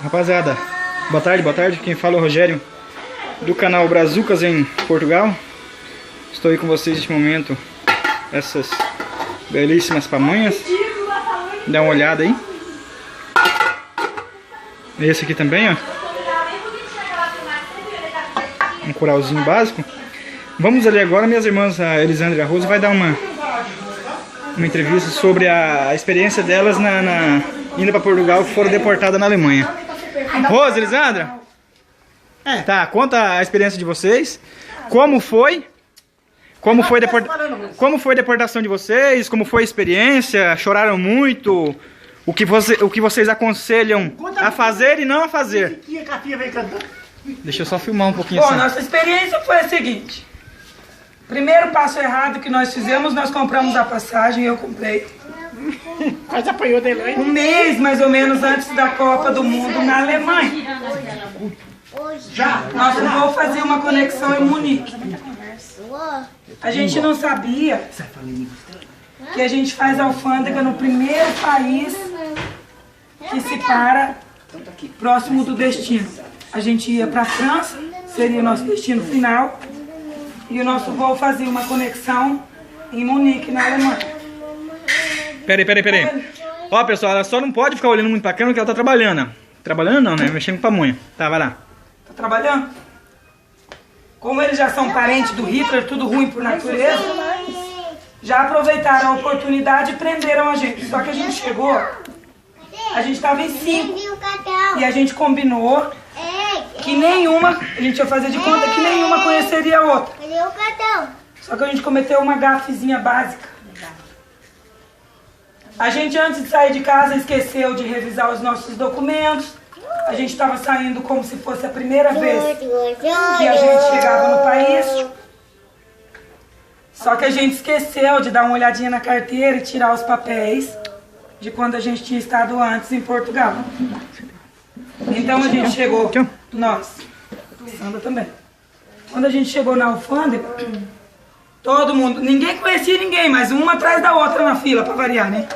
Rapaziada, boa tarde, quem fala é o Rogério do canal Brazucas em Portugal. Estou aí com vocês neste momento, essas belíssimas pamonhas. Dá uma olhada aí. Esse aqui também, ó. Um curauzinho básico. Vamos ali agora, minhas irmãs, a Elisandra e a Rose vai dar uma entrevista sobre a experiência delas indo para Portugal, que foram deportadas na Alemanha. Rose, Elisandra? Tá, conta a experiência de vocês. Como foi a deportação de vocês? Como foi a experiência? Choraram muito? O que vocês aconselham a fazer e não a fazer? Deixa eu só filmar um pouquinho assim. Bom, nossa experiência foi a seguinte. Primeiro passo errado que nós fizemos, nós compramos a passagem, eu comprei. Quase apanhou dele aí. Um mês, mais ou menos, antes da Copa do Mundo na Alemanha. Nós vamos fazer uma conexão em Munique. A gente não sabia que a gente faz alfândega no primeiro país que se para próximo do destino. A gente ia para a França, seria o nosso destino final, e o nosso voo fazia uma conexão em Munique, na Alemanha. Peraí. Ó, pessoal, ela só não pode ficar olhando muito pra câmera porque ela tá trabalhando. Trabalhando não, né? Mexendo com pamonha. Tá, vai lá. Tá trabalhando? Como eles já são parentes do Hitler, tudo ruim por natureza, já aproveitaram a oportunidade e prenderam a gente. Só que a gente chegou, a gente tava em 5. E a gente combinou que nenhuma, a gente ia fazer de conta que nenhuma conheceria a outra. Só que a gente cometeu uma gafezinha básica. A gente, antes de sair de casa, esqueceu de revisar os nossos documentos. A gente estava saindo como se fosse a primeira vez que a gente chegava no país. Só que a gente esqueceu de dar uma olhadinha na carteira e tirar os papéis de quando a gente tinha estado antes em Portugal. Então a gente chegou, nós, Sandra também. Quando a gente chegou na alfândega, todo mundo, ninguém conhecia ninguém, mas uma atrás da outra na fila, pra variar, né?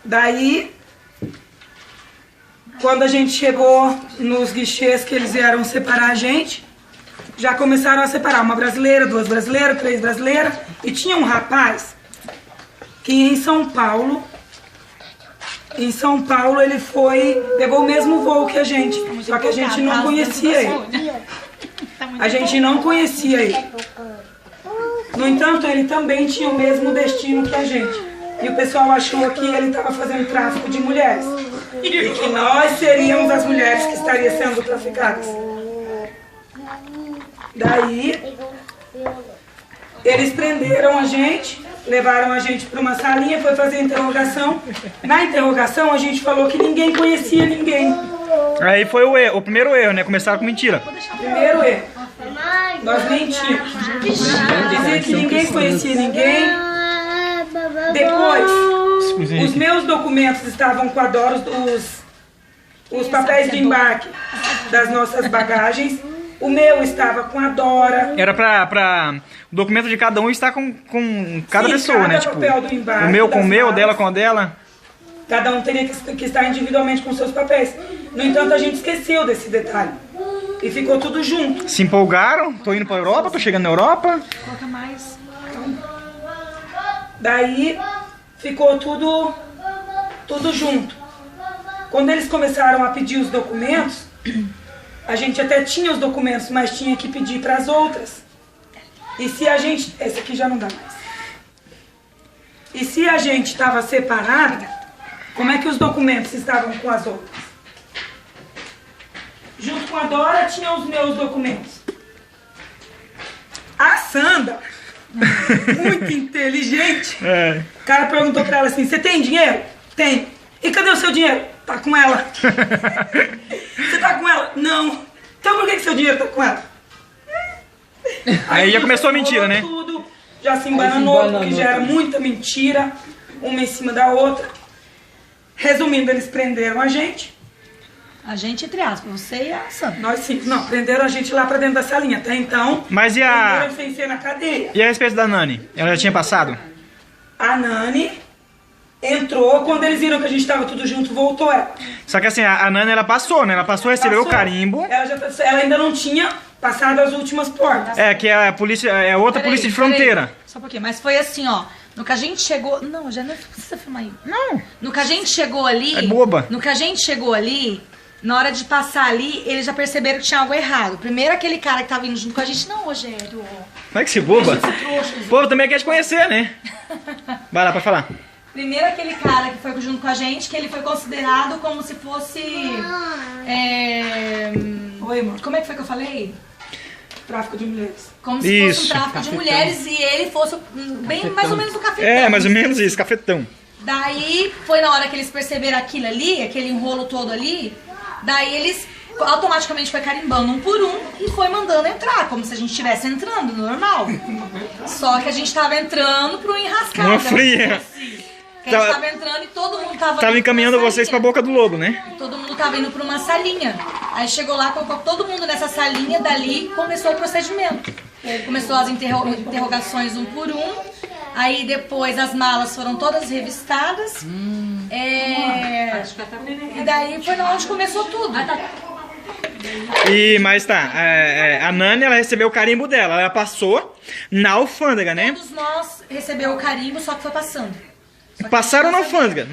Daí, quando a gente chegou nos guichês que eles vieram separar a gente, já começaram a separar uma brasileira, 2 brasileiras, 3 brasileiras, e tinha um rapaz que em São Paulo ele pegou o mesmo voo que a gente, só que a gente não conhecia ele. A gente não conhecia ele. No entanto, ele também tinha o mesmo destino que a gente. E o pessoal achou que ele estava fazendo tráfico de mulheres. E que nós seríamos as mulheres que estariam sendo traficadas. Daí, eles prenderam a gente, levaram a gente para uma salinha, foi fazer a interrogação. Na interrogação, a gente falou que ninguém conhecia ninguém. Aí foi o primeiro erro, né? Começaram com mentira. Primeiro erro. Nós mentimos. Dizer que ninguém conhecia ninguém. Depois, os meus documentos estavam com a Dora, os papéis de embarque das nossas bagagens. O meu estava com a Dora. Era pra o documento de cada um estar com cada pessoa, né? Tipo, papel do embarque, o meu com o meu, malas. dela com a dela. Cada um teria que estar individualmente com seus papéis. No entanto, a gente esqueceu desse detalhe. E ficou tudo junto. Se empolgaram, tô indo pra Europa, tô chegando na Europa. Coloca mais. Daí ficou tudo junto. Quando eles começaram a pedir os documentos, a gente até tinha os documentos, mas tinha que pedir para as outras. E se a gente... Esse aqui já não dá mais. E se a gente estava separada, como é que os documentos estavam com as outras? Junto com a Dora tinha os meus documentos. A Sandra, muito inteligente, o cara perguntou pra ela assim, você tem dinheiro? Tem. E cadê o seu dinheiro? Tá com ela. Você tá com ela? Não. Então por que seu dinheiro tá com ela? Aí já começou a mentira, né? Tudo, já se embananou, porque já era muita mentira, uma em cima da outra. Resumindo, eles prenderam a gente. A gente, entre aspas, você e a Sandra. Nós 5. Não, prenderam a gente lá pra dentro da salinha. Até então, Mas e prenderam sem ser na cadeia. E a respeito da Nani? Ela já tinha passado? A Nani entrou, quando eles viram que a gente tava tudo junto, voltou ela. Só que assim, a Nani, ela passou, né? Ela passou, recebeu o carimbo. Ela ainda não tinha passado as últimas portas. É, que é a polícia, é outra polícia de fronteira. Peraí, só um pouquinho, mas foi assim, ó. No que a gente chegou... Não, já não precisa filmar aí. Não. No que a gente chegou ali... É boba. No que a gente chegou ali, na hora de passar ali, eles já perceberam que tinha algo errado. Primeiro aquele cara que tava vindo junto com a gente. Não, Rogério. Como é que se boba? O povo também quer te conhecer, né? Vai lá pra falar. Primeiro aquele cara que foi junto com a gente, que ele foi considerado como se fosse... Oi, amor. Como é que foi que eu falei? Tráfico de mulheres. Como se fosse um tráfico de mulheres e ele fosse bem mais ou menos o cafetão. É, mais ou menos isso, cafetão. Daí foi na hora que eles perceberam aquilo ali, aquele enrolo todo ali, daí eles automaticamente foi carimbando um por um e foi mandando entrar, como se a gente estivesse entrando, normal. Só que a gente tava entrando pro enrascado. Uma fria. Que a gente tava entrando e todo mundo tava encaminhando vocês pra boca do lobo, né? Todo mundo tava indo pra uma salinha. Aí chegou lá, colocou todo mundo nessa salinha, dali começou o procedimento. Começou as interrogações um por um. Aí depois as malas foram todas revistadas. E daí foi onde começou tudo. Mas tá, a Nani, ela recebeu o carimbo dela, ela passou na alfândega, né? Todos nós recebeu o carimbo, só que foi passando. Passaram na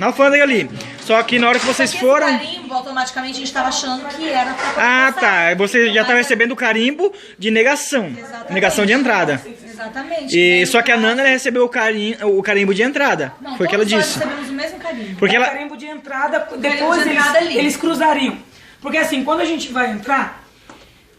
alfândega ali. Só que na hora que vocês foram... O carimbo, automaticamente a gente tava achando que era pra poder Ah, passar. tá. Você já tá recebendo o carimbo de negação. Exatamente. Negação de entrada. Exatamente. E só que a Nana, ela recebeu o carimbo de entrada. Não, foi o que ela todos nós disse. recebemos o mesmo carimbo. Porque O ela... carimbo de entrada, depois Carimbo de entrada ali. eles cruzariam. Porque assim, quando a gente vai entrar,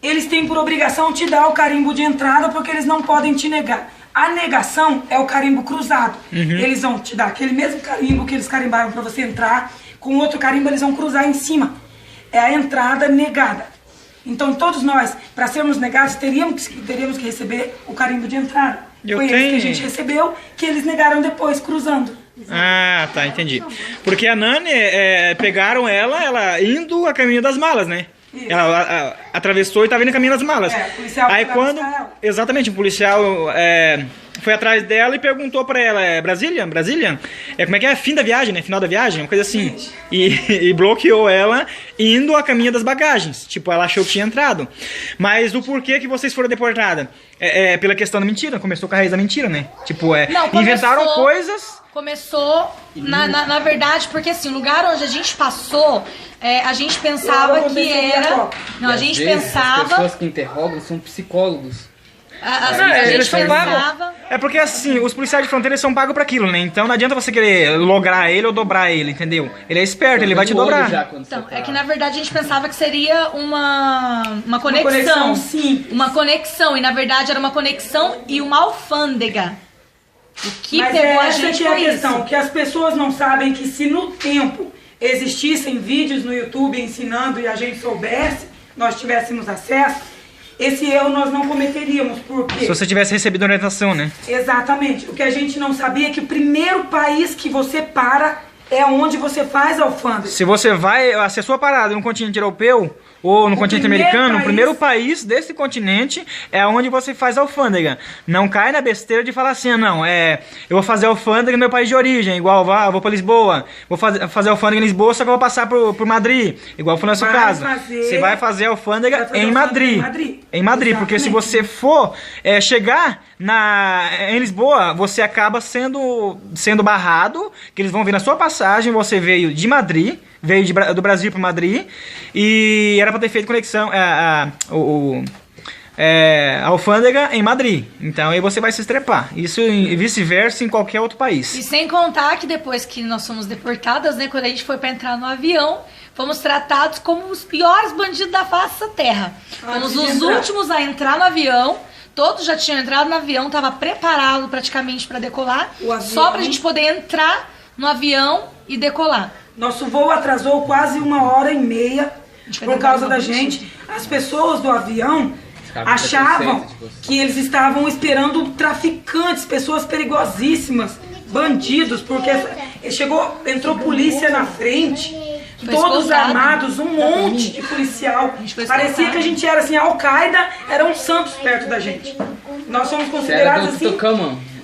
eles têm por obrigação te dar o carimbo de entrada, porque eles não podem te negar. A negação é o carimbo cruzado. Eles vão te dar aquele mesmo carimbo que eles carimbaram pra você entrar, com outro carimbo eles vão cruzar em cima. É a entrada negada. Então todos nós, para sermos negados, teríamos que receber o carimbo de entrada. Foi esse que a gente recebeu, que eles negaram depois, cruzando. Ah, tá, entendi. Porque a Nani, pegaram ela indo a caminho das malas, né? Isso. Ela atravessou e estava indo a caminho das malas. O policial Aí foi lá quando... buscar ela. Exatamente, o policial foi atrás dela e perguntou pra ela, Brasília? Como é que é? Fim da viagem, né? Final da viagem? Uma coisa assim. E bloqueou ela indo a caminho das bagagens. Tipo, ela achou que tinha entrado. Mas o porquê que vocês foram deportadas? Pela questão da mentira. Começou com a raiz da mentira, né? Tipo, inventaram coisas... Começou, na verdade, porque assim, o lugar onde a gente passou, a gente pensava que era... Não, a gente pensava... As pessoas que interrogam são psicólogos. A eles gente são pagos. pensava... É porque assim, os policiais de fronteira são pagos pra aquilo, né? Então não adianta você querer lograr ele ou dobrar ele, entendeu? Ele é esperto, ele vai te dobrar. Então, é que na verdade a gente pensava que seria uma conexão. conexão simples. Uma conexão, e na verdade era uma conexão e uma alfândega. O que Mas pegou a essa gente que é a foi questão, isso. que as pessoas não sabem que se no tempo existissem vídeos no YouTube ensinando e a gente soubesse, nós tivéssemos acesso, esse erro nós não cometeríamos. Por quê? Se você tivesse recebido orientação, né? Exatamente. O que a gente não sabia é que o primeiro país que você para é onde você faz a alfândega. Se você vai, se a sua parada no continente europeu ou no continente americano, o primeiro país desse continente é onde você faz a alfândega. Não cai na besteira de falar assim, não, eu vou fazer a alfândega no meu país de origem, igual vou pra Lisboa, vou fazer a alfândega em Lisboa, só que eu vou passar por Madrid, igual foi no nosso caso. Você vai fazer a alfândega em Madrid. Em Madrid, porque se você for chegar em Lisboa, você acaba sendo barrado, que eles vão ver na sua passagem, você veio de Madrid, do Brasil para Madrid, e era para ter feito conexão a alfândega em Madrid. Então aí você vai se estrepar. Isso e vice-versa em qualquer outro país. E sem contar que depois que nós fomos deportadas, né, quando a gente foi para entrar no avião, fomos tratados como os piores bandidos da face da terra. Fomos os últimos a entrar no avião. Todos já tinham entrado no avião, estava preparado praticamente para decolar, só pra gente poder entrar no avião e decolar. Nosso voo atrasou quase 1h30 por causa da gente. As pessoas do avião achavam que eles estavam esperando traficantes, pessoas perigosíssimas, bandidos, porque entrou polícia na frente, todos armados, um monte de policial. Parecia que a gente era assim, a Al-Qaeda, eram santos perto da gente. Nós somos considerados assim.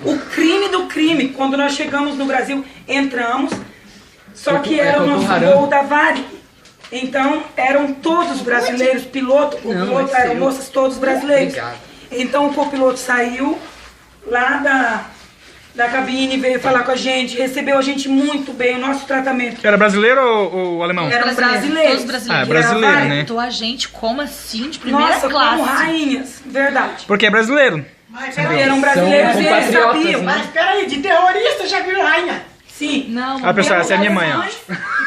o crime do crime. Quando nós chegamos no Brasil, entramos, só que era o nosso voo da Varig. Então, eram todos brasileiros, piloto, copiloto, aeromoças, todos brasileiros. Obrigado. Então, o copiloto saiu lá da cabine, veio falar com a gente, recebeu a gente muito bem, o nosso tratamento. Era brasileiro ou alemão? Eram brasileiros. Todos brasileiros. Ah, brasileiro, né? Tratou a gente como assim, de primeira Nossa, classe. como rainhas, verdade. Porque é brasileiro. Mas Eram brasileiros e eles compatriotas, sabiam. né? Mas peraí, de terrorista já virou rainha. Sim. Não, Ah, pessoal, essa é a minha mãe, ó.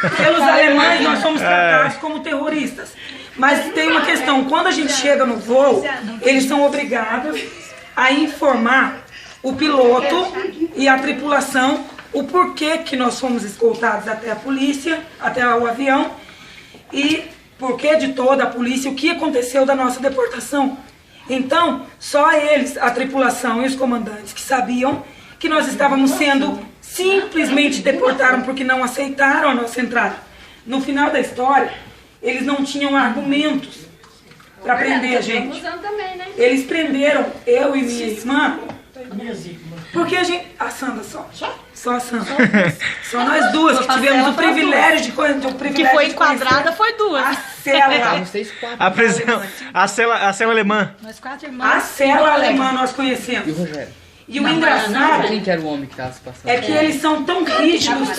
Pelos alemães, nós somos tratados como terroristas. Mas tem uma questão, quando a gente chega no voo, eles são obrigados a informar o piloto e a tripulação o porquê que nós fomos escoltados até a polícia, até o avião, e porquê de toda a polícia, o que aconteceu da nossa deportação. Então, só eles, a tripulação e os comandantes que sabiam que nós estávamos sendo simplesmente deportados porque não aceitaram a nossa entrada. No final da história, eles não tinham argumentos para prender a gente. Eles prenderam eu e minha irmã porque a gente... A Sandra só. Só a Sandra. Só nós duas que tivemos o privilégio de conhecer. que foi enquadrada foi duas. A cela. Vocês quatro. A prisão, a cela alemã. Nós 4 A irmãos. cela alemã nós E o conhecemos. Rogério? E o engraçado Quem que era o homem que tava se passando? é que eles são tão rígidos,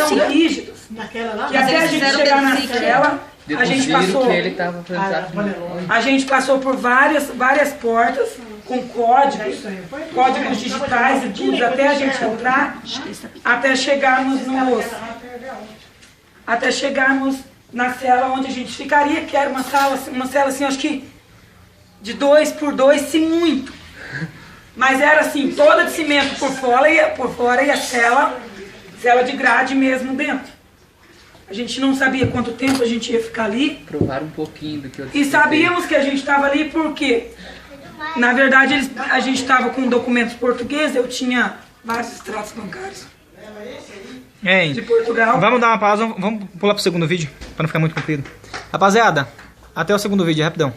Naquela lá. que até a eles gente fizeram chegar na denunciar. cela, a gente Deduziram passou... que ele tava fazendo A gente passou por várias portas com códigos digitais e tudo, até a gente entrar, até chegarmos na cela onde a gente ficaria, que era uma cela assim, acho que de 2 por 2, se muito. Mas era assim, toda de cimento por fora e a cela de grade mesmo dentro. A gente não sabia quanto tempo a gente ia ficar ali. provar um pouquinho do que eu E sabíamos que a gente estava ali porque, na verdade, a gente estava com documentos portugueses, eu tinha vários extratos bancários Hein? de Portugal. Vamos dar uma pausa, vamos pular pro segundo vídeo, pra não ficar muito comprido. Rapaziada, até o segundo vídeo, rapidão.